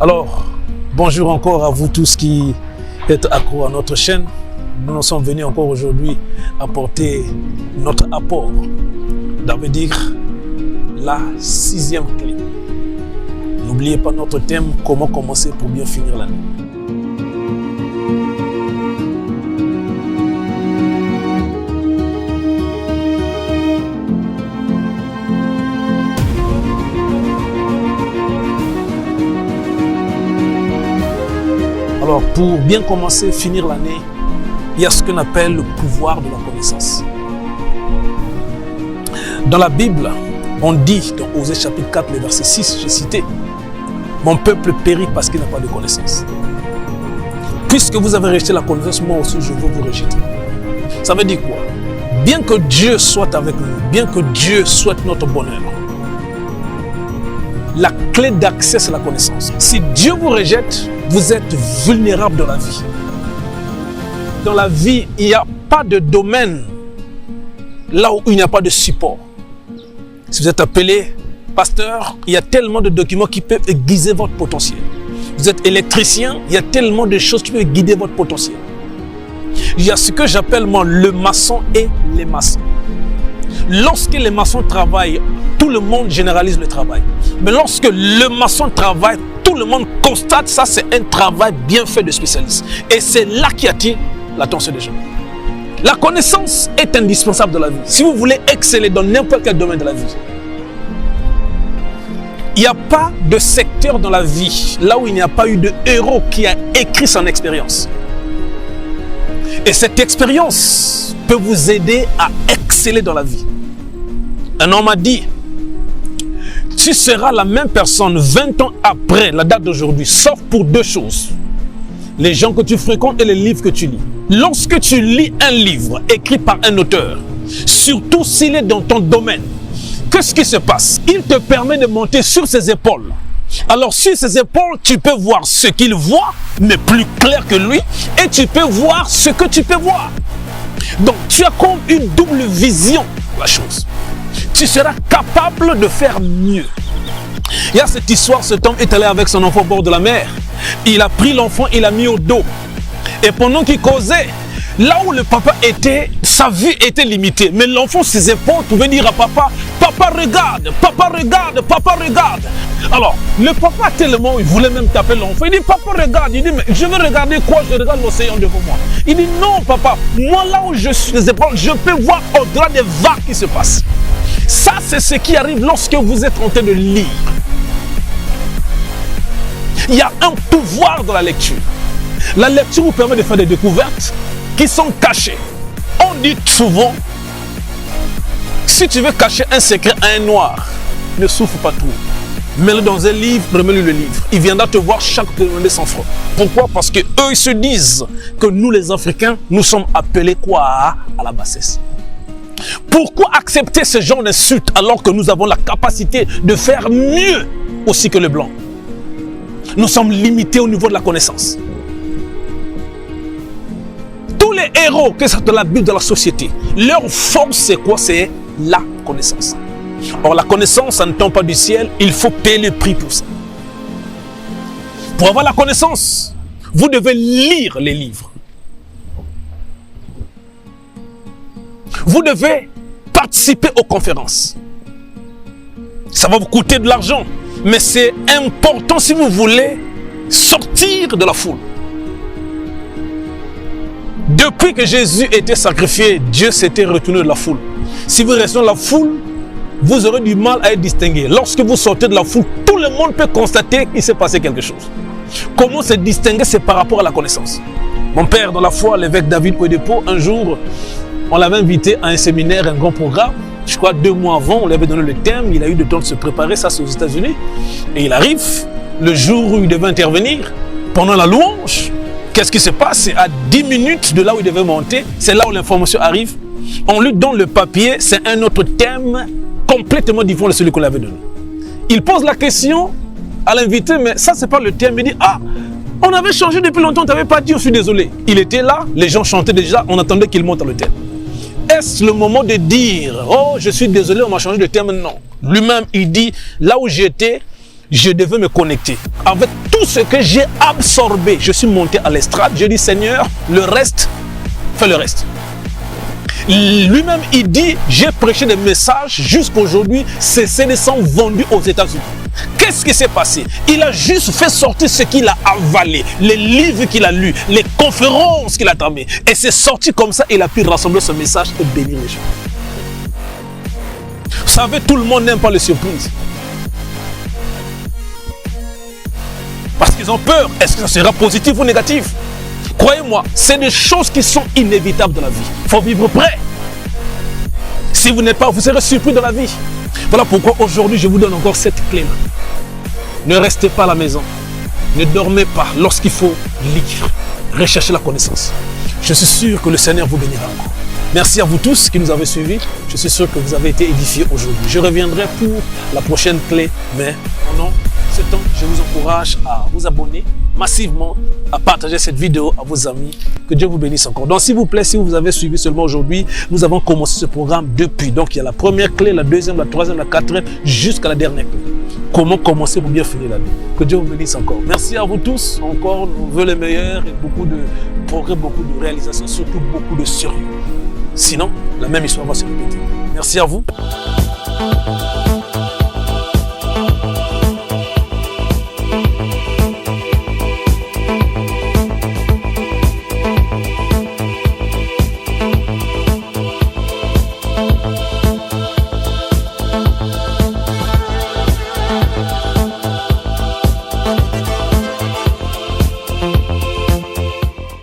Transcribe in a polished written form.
Alors, bonjour encore à vous tous qui êtes accro à notre chaîne. Nous sommes venus encore aujourd'hui apporter notre apport. Ça veut dire la 6e clé. N'oubliez pas notre thème, comment commencer pour bien finir l'année. Alors, pour bien commencer, finir l'année, il y a ce qu'on appelle le pouvoir de la connaissance. Dans la Bible, on dit, dans Osée chapitre 4, le verset 6, j'ai cité, « Mon peuple périt parce qu'il n'a pas de connaissance. » Puisque vous avez rejeté la connaissance, moi aussi je veux vous rejeter. Ça veut dire quoi? Bien que Dieu soit avec nous, bien que Dieu souhaite notre bonheur, la clé d'accès, c'est la connaissance. Si Dieu vous rejette, vous êtes vulnérable dans la vie. Dans la vie, il n'y a pas de domaine là où il n'y a pas de support. Si vous êtes appelé pasteur, il y a tellement de documents qui peuvent aiguiser votre potentiel. Vous êtes électricien, il y a tellement de choses qui peuvent guider votre potentiel. Il y a ce que j'appelle moi le maçon et les maçons. Lorsque les maçons travaillent, tout le monde généralise le travail. Mais lorsque le maçon travaille, tout le monde constate ça, c'est un travail bien fait de spécialiste. Et c'est là qui attire l'attention des gens. La connaissance est indispensable dans la vie. Si vous voulez exceller dans n'importe quel domaine de la vie, il n'y a pas de secteur dans la vie là où il n'y a pas eu de héros qui a écrit son expérience. Et cette expérience peut vous aider à exceller dans la vie. Un homme a dit, tu seras la même personne 20 ans après la date d'aujourd'hui, sauf pour 2 choses. Les gens que tu fréquentes et les livres que tu lis. Lorsque tu lis un livre écrit par un auteur, surtout s'il est dans ton domaine, qu'est-ce qui se passe? Il te permet de monter sur ses épaules. Alors sur ses épaules, tu peux voir ce qu'il voit, mais plus clair que lui, et tu peux voir ce que tu peux voir. Donc tu as comme une double vision de la chose. Tu seras capable de faire mieux. Il y a cette histoire, cet homme est allé avec son enfant au bord de la mer. Il a pris l'enfant, il l'a mis au dos. Et pendant qu'il causait, là où le papa était, sa vue était limitée. Mais l'enfant, ses épaules pouvaient dire à papa, papa regarde, papa regarde, papa regarde. Alors, le papa tellement, il voulait même taper l'enfant. Il dit, papa regarde. Il dit, mais je veux regarder quoi? Je regarde l'océan devant moi. Il dit, non papa, moi là où je suis les épaules, je peux voir au-delà des vagues qui se passent. Ça, c'est ce qui arrive lorsque vous êtes en train de lire. Il y a un pouvoir dans la lecture. La lecture vous permet de faire des découvertes qui sont cachées. On dit souvent, si tu veux cacher un secret à un noir, ne souffre pas trop. Mets-le dans un livre, remets-lui le livre. Il viendra te voir chaque journée sans francs. Pourquoi? Parce que eux ils se disent que nous les Africains, nous sommes appelés quoi? À la bassesse. Pourquoi accepter ce genre d'insultes alors que nous avons la capacité de faire mieux aussi que les Blancs? Nous sommes limités au niveau de la connaissance. Tous les héros que c'est de la Bible, de la société, leur force c'est quoi? C'est la connaissance. Or la connaissance, ça ne tombe pas du ciel, il faut payer le prix pour ça. Pour avoir la connaissance, vous devez lire les livres. Vous devez participer aux conférences. Ça va vous coûter de l'argent, mais c'est important si vous voulez sortir de la foule. Depuis que Jésus était sacrifié, Dieu s'était retourné de la foule. Si vous restez dans la foule, vous aurez du mal à être distingué. Lorsque vous sortez de la foule, tout le monde peut constater qu'il s'est passé quelque chose. Comment se distinguer? C'est par rapport à la connaissance. Mon père, dans la foi, l'évêque David Oyedepo, un jour, on l'avait invité à un séminaire, un grand programme. Je crois 2 mois avant, on lui avait donné le thème. Il a eu le temps de se préparer, ça c'est aux États-Unis. Et il arrive, le jour où il devait intervenir, Pendant la louange, qu'est-ce qui se passe? C'est à 10 minutes de là où il devait monter, c'est là où l'information arrive. On lui donne le papier, c'est un autre thème complètement différent de celui qu'on l'avait donné. Il pose la question à l'invité, mais ça, c'est pas le thème. Il dit, ah, on avait changé depuis longtemps, on t'avait pas dit, je suis désolé. Il était là, les gens chantaient déjà, on attendait qu'il monte dans le thème. Est-ce le moment de dire, oh, je suis désolé, on m'a changé de thème? Non. Lui-même, il dit, là où j'étais, je devais me connecter. Avec tout ce que j'ai absorbé, je suis monté à l'estrade, je dis, Seigneur, le reste, fais le reste. Lui-même, il dit, j'ai prêché des messages jusqu'aujourd'hui, ces CD sont vendus aux États-Unis. Qu'est-ce qui s'est passé? Il a juste fait sortir ce qu'il a avalé, les livres qu'il a lus, les conférences qu'il a tramées. Et c'est sorti comme ça, il a pu rassembler ce message et bénir les gens. Vous savez, tout le monde n'aime pas les surprises. Parce qu'ils ont peur. Est-ce que ça sera positif ou négatif? Croyez-moi, c'est des choses qui sont inévitables dans la vie. Il faut vivre prêt. Si vous n'êtes pas, vous serez surpris dans la vie. Voilà pourquoi aujourd'hui, je vous donne encore cette clé-là. Ne restez pas à la maison. Ne dormez pas lorsqu'il faut lire. Recherchez la connaissance. Je suis sûr que le Seigneur vous bénira encore. Merci à vous tous qui nous avez suivis. Je suis sûr que vous avez été édifiés aujourd'hui. Je reviendrai pour la prochaine clé, mais pendant ce temps, je vous encourage à vous abonner massivement, à partager cette vidéo à vos amis. Que Dieu vous bénisse encore. Donc s'il vous plaît, si vous avez suivi seulement aujourd'hui, nous avons commencé ce programme depuis. Donc il y a la première clé, la deuxième, la troisième, la quatrième, jusqu'à la dernière clé. Comment commencer pour bien finir l'année. Que Dieu vous bénisse encore. Merci à vous tous. Encore, on veut le meilleur et beaucoup de progrès, beaucoup de réalisations, surtout beaucoup de sérieux. Sinon, la même histoire va se répéter. Merci à vous.